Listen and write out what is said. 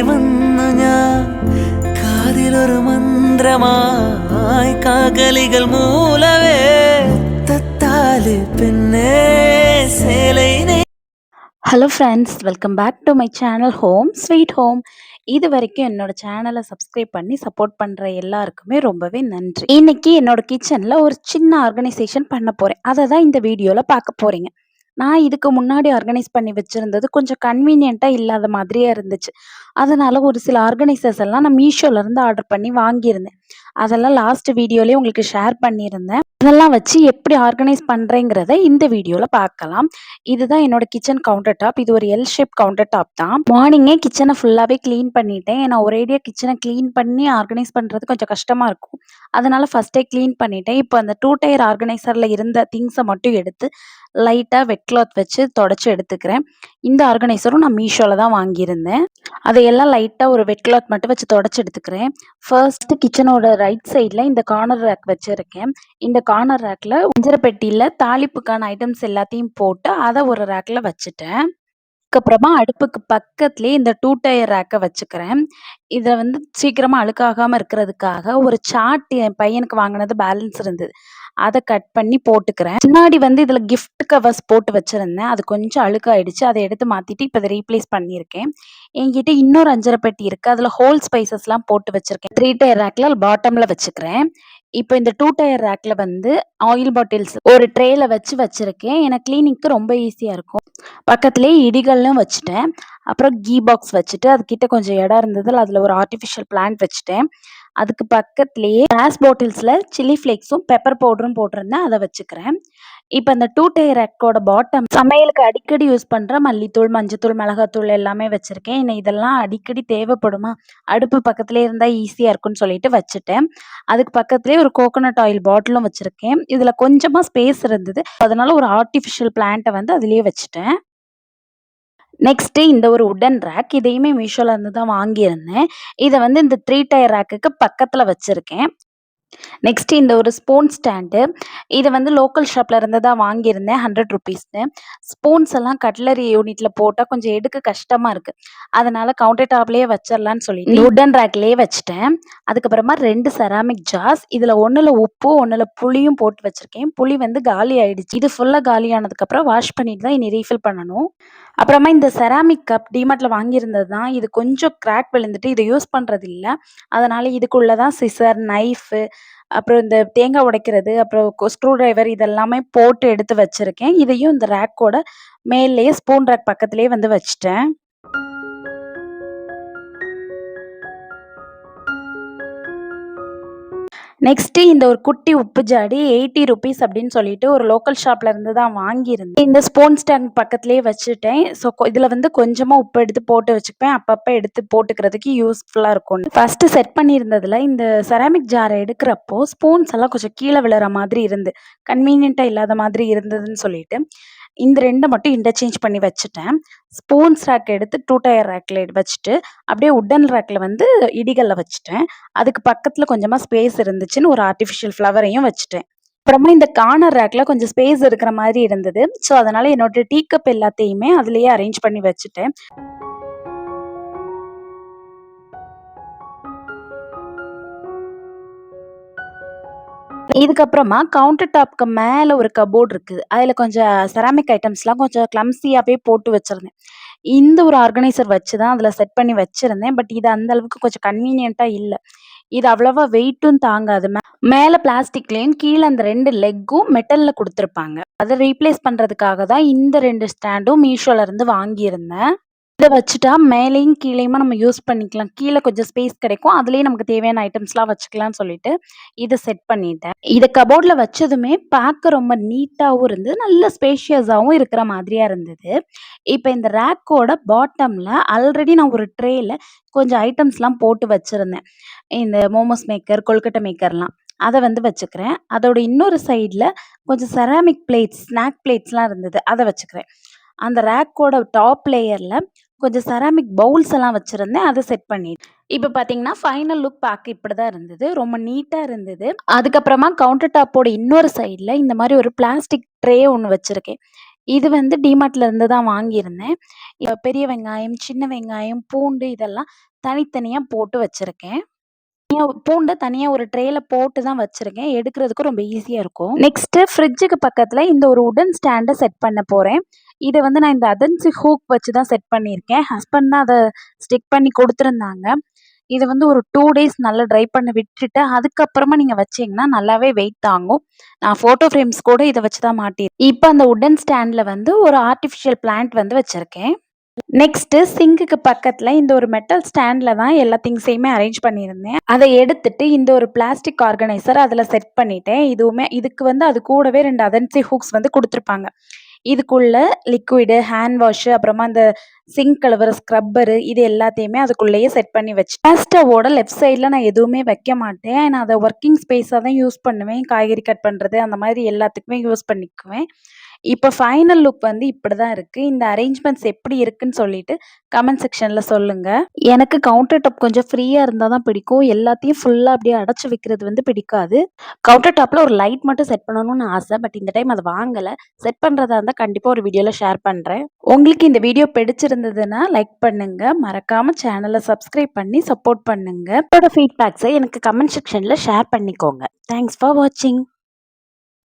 വന്നു ഞാൻ കാതിലൊരു മന്ത്രമായി കാകലികൾ മൂലവേ തത്താല് പിന്നെ சேலையினை. Hello friends, welcome back to my channel home sweet home. இது வரைக்கும் என்னோட சேனலை சப்ஸ்கிரைப் பண்ணி சப்போர்ட் பண்ணுற எல்லாருக்குமே ரொம்பவே நன்றி. இன்னைக்கு என்னோட கிச்சனில் ஒரு சின்ன ஆர்கனைசேஷன் பண்ண போகிறேன். அதை தான் இந்த வீடியோவில் பார்க்க போகிறீங்க. நான் இதுக்கு முன்னாடி ஆர்கனைஸ் பண்ணி வச்சுருந்தது கொஞ்சம் கன்வீனியண்ட்டாக இல்லாத மாதிரியே இருந்துச்சு. அதனால் ஒரு சில ஆர்கனைசர்ஸ் எல்லாம் நான் மீஷோலேருந்து ஆர்டர் பண்ணி வாங்கியிருந்தேன். அதெல்லாம் லாஸ்ட் வீடியோலேயே உங்களுக்கு ஷேர் பண்ணியிருந்தேன். அதெல்லாம் வச்சு எப்படி ஆர்கனைஸ் பண்ணுறேங்கிறத இந்த வீடியோவில் பார்க்கலாம். இதுதான் என்னோட கிச்சன் கவுண்டர் டாப். இது ஒரு எல் ஷேப் கவுண்டர் டாப் தான். மார்னிங்கே கிச்சனை ஃபுல்லாகவே க்ளீன் பண்ணிட்டேன். ஏன்னா ஒரேடியாக கிச்சனை க்ளீன் பண்ணி ஆர்கனைஸ் பண்ணுறது கொஞ்சம் கஷ்டமாக இருக்கும். அதனால் ஃபஸ்ட்டே க்ளீன் பண்ணிட்டேன். இப்போ அந்த 2 டயர் ஆர்கனைசரில் இருந்த திங்ஸை மட்டும் எடுத்து லைட்டாக வெட் கிளாத் வச்சு தொடச்சி எடுத்துக்கிறேன். இந்த ஆர்கனைசரும் நான் மீஷோவில் தான் வாங்கியிருந்தேன். அதையெல்லாம் லைட்டாக ஒரு வெட் கிளாத் மட்டும் வச்சு தொடச்சி எடுத்துக்கிறேன். ஃபர்ஸ்ட் கிச்சனோட ரைட் சைடில் இந்த கார்னர் ரேக் வச்சுருக்கேன். இந்த கார்னர் ரேக்கில் பெட்டியில் தாளிப்புக்கான ஐட்டம்ஸ் எல்லாத்தையும் போட்டு அதை ஒரு ரேக்கில் வச்சுட்டேன். அதுக்கப்புறமா அடுப்புக்கு பக்கத்துலேயே இந்த 2 டயர் ரேக்கை வச்சுக்கிறேன். இதை வந்து சீக்கிரமாக அழுக்காகாமல் இருக்கிறதுக்காக ஒரு சார்ட் என் பையனுக்கு வாங்கினது பேலன்ஸ் இருந்தது. அதை கட் பண்ணி போட்டுக்கிறேன். முன்னாடி வந்து இதில் கிஃப்ட் கவர்ஸ் போட்டு வச்சுருந்தேன். அது கொஞ்சம் அழுக்காயிடுச்சு. அதை எடுத்து மாற்றிட்டு இப்போ அதை ரீப்ளேஸ் பண்ணியிருக்கேன். என்கிட்ட இன்னொரு 5 பெட்டி இருக்குது. அதில் ஹோல் ஸ்பைசஸ்லாம் போட்டு வச்சுருக்கேன். 3 டயர் ரேக்கில் பாட்டமில் வச்சுக்கிறேன். இப்போ இந்த 2 டயர் ரேக்கில் வந்து ஆயில் பாட்டில்ஸ் ஒரு ட்ரேல வச்சிருக்கேன். எனக்கு கிளீனிங்க்கு ரொம்ப ஈஸியாக இருக்கும். பக்கத்துலேயே இடிகல்லும் வச்சுட்டேன். அப்புறம் கீ பாக்ஸ் வச்சுட்டு அதுக்கிட்ட கொஞ்சம் இடம் இருந்தது. அதில் ஒரு ஆர்டிஃபிஷியல் பிளான்ட் வச்சுட்டேன். அதுக்கு பக்கத்துலேயே கிளாஸ் பாட்டில்ஸில் சில்லி ஃப்ளேக்ஸும் பெப்பர் பவுடரும் போட்டிருந்தேன். அதை வச்சுக்கிறேன். இப்போ அந்த 2 டயர் ரேக்கோட பாட்டம் சமையலுக்கு அடிக்கடி யூஸ் பண்ணுற மல்லித்தூள், மஞ்சத்தூள், மிளகாத்தூள் எல்லாமே வச்சுருக்கேன். இன்னும் இதெல்லாம் அடிக்கடி தேவைப்படுமா, அடுப்பு பக்கத்துலேயே இருந்தால் ஈஸியாக இருக்குன்னு சொல்லிட்டு வச்சுட்டேன். அதுக்கு பக்கத்துலேயே ஒரு கோகோனட் ஆயில் பாட்டிலும் வச்சுருக்கேன். இதில் கொஞ்சமாக ஸ்பேஸ் இருந்தது. அதனால ஒரு ஆர்டிஃபிஷியல் பிளான்ட்டை வந்து அதுலேயே வச்சுட்டேன். நெக்ஸ்ட்டு இந்த ஒரு உட்டன் ரேக். இதையுமே மீஷோல இருந்து தான் வாங்கியிருந்தேன். இதை வந்து இந்த 3 டயர் ரேக்குக்கு பக்கத்தில் வச்சுருக்கேன். நெக்ஸ்ட் இந்த ஒரு ஸ்பூன் ஸ்டாண்டு. இதை வந்து லோக்கல் ஷாப்ல இருந்து தான் வாங்கியிருந்தேன். 100 ருபீஸ்னு. ஸ்பூன்ஸ் எல்லாம் கட்லரி யூனிட்ல போட்டால் கொஞ்சம் எடுக்க கஷ்டமாக இருக்குது. அதனால கவுண்டர் டாப்லேயே வச்சிடலான்னு சொல்லிட்டு உட்டன் ரேக்லேயே வச்சுட்டேன். அதுக்கப்புறமா 2 செராமிக் ஜார்ஸ். இதில் ஒன்றில் உப்பு, ஒன்றில் புளியும் போட்டு வச்சுருக்கேன். புளி வந்து காலி ஆயிடுச்சு. இது ஃபுல்லாக காலி ஆனதுக்கப்புறம் வாஷ் பண்ணிட்டு தான் இனி ரீஃபில் பண்ணணும். அப்புறமா இந்த செராமிக் கப் டிமார்ட்டில் வாங்கியிருந்தது தான். இது கொஞ்சம் கிராக் விழுந்துட்டு இதை யூஸ் பண்ணுறது இல்லை. அதனால் இதுக்குள்ளே தான் சிசர், நைஃபு, அப்புறம் இந்த தேங்காய் உடைக்கிறது, அப்புறம் ஸ்க்ரூ டிரைவர் இதெல்லாமே போட்டு எடுத்து வச்சுருக்கேன். இதையும் இந்த ரேக்கோட மேலேயே ஸ்பூன் ரேக் பக்கத்துலேயே வந்து வச்சுட்டேன். நெக்ஸ்ட்டு இந்த ஒரு குட்டி உப்பு ஜாடி 80 ருபீஸ் அப்படின்னு சொல்லிட்டு ஒரு லோக்கல் ஷாப்ல இருந்து தான் வாங்கியிருந்தேன். இந்த ஸ்பூன் ஸ்டாண்ட் பக்கத்துலேயே வச்சுட்டேன். ஸோ இதில் வந்து கொஞ்சமாக உப்பு எடுத்து போட்டு வச்சுப்பேன். அப்பப்போ எடுத்து போட்டுக்கிறதுக்கு யூஸ்ஃபுல்லாக இருக்கும்னு ஃபஸ்ட்டு செட் பண்ணியிருந்ததில் இந்த செராமிக் ஜாரை எடுக்கிறப்போ ஸ்பூன்ஸ் எல்லாம் கொஞ்சம் கீழே விழுற மாதிரி இருந்து கன்வீனியண்ட்டாக இல்லாத மாதிரி இருந்ததுன்னு சொல்லிட்டு இந்த 2 மட்டும் இன்டர்சேஞ்ச் பண்ணி வச்சுட்டேன். ஸ்பூன்ஸ் ரேக் எடுத்து 2 டயர் ரேக்கில் வச்சுட்டு அப்படியே உட்டன் ரேக்கில் வந்து இடிகல்ல வச்சுட்டேன். அதுக்கு பக்கத்தில் கொஞ்சமாக ஸ்பேஸ் இருந்துச்சுன்னு ஒரு ஆர்டிஃபிஷியல் ஃப்ளவரையும் வச்சுட்டேன். அப்புறமா இந்த கார்னர் ரேக்கில் கொஞ்சம் ஸ்பேஸ் இருக்கிற மாதிரி இருந்தது. ஸோ அதனால் என்னோட டீ கப் எல்லாத்தையுமே அதுலேயே அரேஞ்ச் பண்ணி வச்சுட்டேன். இதுக்கப்புறமா கவுண்டர் டாப்க்கு மேலே ஒரு கபோர்ட் இருக்குது. அதில் கொஞ்சம் செராமிக் ஐட்டம்ஸ்லாம் கொஞ்சம் கிளம்ஸியாகவே போட்டு வச்சுருந்தேன். இந்த ஒரு ஆர்கனைசர் வச்சு தான் அதில் செட் பண்ணி வச்சுருந்தேன். பட் இது அந்த அளவுக்கு கொஞ்சம் கன்வீனியண்ட்டாக இல்லை. இது அவ்வளோவா வெயிட்டும் தாங்காது. மேலே பிளாஸ்டிக்லேயும் கீழே அந்த 2 லெக்கும் மெட்டலில் கொடுத்துருப்பாங்க. அதை ரீப்ளேஸ் பண்ணுறதுக்காக தான் இந்த 2 ஸ்டாண்டும் மீஷோல இருந்து வாங்கியிருந்தேன். இதை வச்சுட்டா மேலேயும் கீழேயுமா நம்ம யூஸ் பண்ணிக்கலாம். கீழே கொஞ்சம் ஸ்பேஸ் கிடைக்கும். அதுலேயே நமக்கு தேவையான ஐட்டம்ஸ்லாம் வச்சுக்கலாம்னு சொல்லிட்டு இதை செட் பண்ணிட்டேன். இதை கபோர்டில் வச்சதுமே பார்க்க ரொம்ப நீட்டாகவும் இருந்தது. நல்ல ஸ்பேஷியஸாகவும் இருக்கிற மாதிரியா இருந்தது. இப்போ இந்த ரேக்கோட பாட்டமில் ஆல்ரெடி நான் ஒரு ட்ரேயில் கொஞ்சம் ஐட்டம்ஸ்லாம் போட்டு வச்சுருந்தேன். இந்த மோமோஸ் மேக்கர், கொழுக்கட்டை மேக்கர்லாம் அதை வந்து வச்சுக்கிறேன். அதோட இன்னொரு சைடில் கொஞ்சம் செராமிக் பிளேட்ஸ், ஸ்நாக் பிளேட்ஸ்லாம் இருந்தது. அதை வச்சுக்கிறேன். அந்த ரேக்கோட டாப் லேயரில் கொஞ்சம் செராமிக் பவுல்ஸ் எல்லாம் வச்சுருந்தேன். அதை செட் பண்ணிட்டேன். இப்போ பார்த்தீங்கன்னா ஃபைனல் லுக் பார்க்க இப்படி தான் இருந்தது. ரொம்ப நீட்டாக இருந்தது. அதுக்கப்புறமா கவுண்டர் டாப்போட இன்னொரு சைடில் இந்த மாதிரி ஒரு பிளாஸ்டிக் ட்ரே ஒன்று வச்சுருக்கேன். இது வந்து டிமார்ட்ல இருந்து தான் வாங்கியிருந்தேன். பெரிய வெங்காயம், சின்ன வெங்காயம், பூண்டு இதெல்லாம் தனித்தனியா போட்டு வச்சிருக்கேன். பூண்ட தனியா ஒரு ட்ரேல போட்டு தான் வச்சிருக்கேன். எடுக்கிறதுக்கு ரொம்ப ஈஸியா இருக்கும். நெக்ஸ்ட்டு ஃப்ரிட்ஜுக்கு பக்கத்துல இந்த ஒரு வுடன் ஸ்டாண்ட செட் பண்ண போறேன். இத வந்து நான் இந்த அதன்சி ஹூக் வச்சு தான் செட் பண்ணியிருக்கேன். ஹஸ்பண்ட் தான் அத ஸ்டிக் பண்ணி குடுத்துருந்தாங்க. இத வந்து ஒரு 2 டேஸ் நல்லா ட்ரை பண்ண விட்டுட்டு, அதுக்கப்புறமா நீங்க வச்சீங்கன்னா நல்லாவே வெயிட் தாங்கும். நான் ஃபோட்டோ ஃப்ரேம்ஸ் கூட இத வச்சு தான் இப்ப அந்த வுடன் ஸ்டாண்ட்ல வந்து ஒரு ஆர்டிஃபிஷியல் பிளான்ட் வந்து வச்சிருக்கேன். நெக்ஸ்ட்டு சிங்க்குக்கு பக்கத்துல இந்த ஒரு மெட்டல் ஸ்டாண்ட்ல தான் எல்லா திங்ஸையுமே அரேஞ்ச் பண்ணியிருந்தேன். அத எடுத்துட்டு இந்த ஒரு பிளாஸ்டிக் ஆர்கனைசர் அதுல செட் பண்ணிட்டேன். இதுக்கு வந்து அது கூடவே 2 அதன்சி ஹூக்ஸ் வந்து குடுத்துருப்பாங்க. இதுக்குள்ள லிக்விடு, ஹேண்ட் வாஷு, அப்புறமா இந்த சிங்க் கழுவுற ஸ்க்ரப்பரு இது எல்லாத்தையுமே அதுக்குள்ளேயே செட் பண்ணி கேஸ் ஸ்டவ்வோட லெஃப்ட் சைட்ல நான் எதுவுமே வைக்க மாட்டேன். நான் அத ஒர்க்கிங் ஸ்பேஸா தான் யூஸ் பண்ணுவேன். காய்கறி கட் பண்றது அந்த மாதிரி எல்லாத்துக்குமே யூஸ் பண்ணிக்குவேன். இப்ப ஃபைனல் லுக் வந்து இப்படிதான் இருக்கு. இந்த அரேஞ்ச்மெண்ட்ஸ் எப்படி இருக்குன்னு சொல்லிட்டு கமெண்ட் செக்ஷன்ல சொல்லுங்க. எனக்கு கவுண்டர் டாப் கொஞ்சம் ஃப்ரீயா இருந்தா தான் பிடிக்கும். எல்லாத்தையும் ஃபுல்லா அப்படியே அடைச்சு வைக்கிறது வந்து பிடிக்காது. கவுண்டர் டாப்ல ஒரு லைட் மட்டும் செட் பண்ணணும்னு ஆசை. பட் இந்த டைம் அத வாங்கல. செட் பண்றதா இருந்தா கண்டிப்பா ஒரு வீடியோல ஷேர் பண்றேன். உங்களுக்கு இந்த வீடியோ பிடிச்சிருந்ததுன்னா லைக் பண்ணுங்க. மறக்காம சேனல சப்ஸ்கிரைப் பண்ணி சப்போர்ட் பண்ணுங்க. உங்களோட ஃபீட்பேக்ஸை எனக்கு கமெண்ட் செக்ஷன்ல ஷேர் பண்ணிக்கோங்க. தேங்க்ஸ் ஃபார் வாட்சிங்.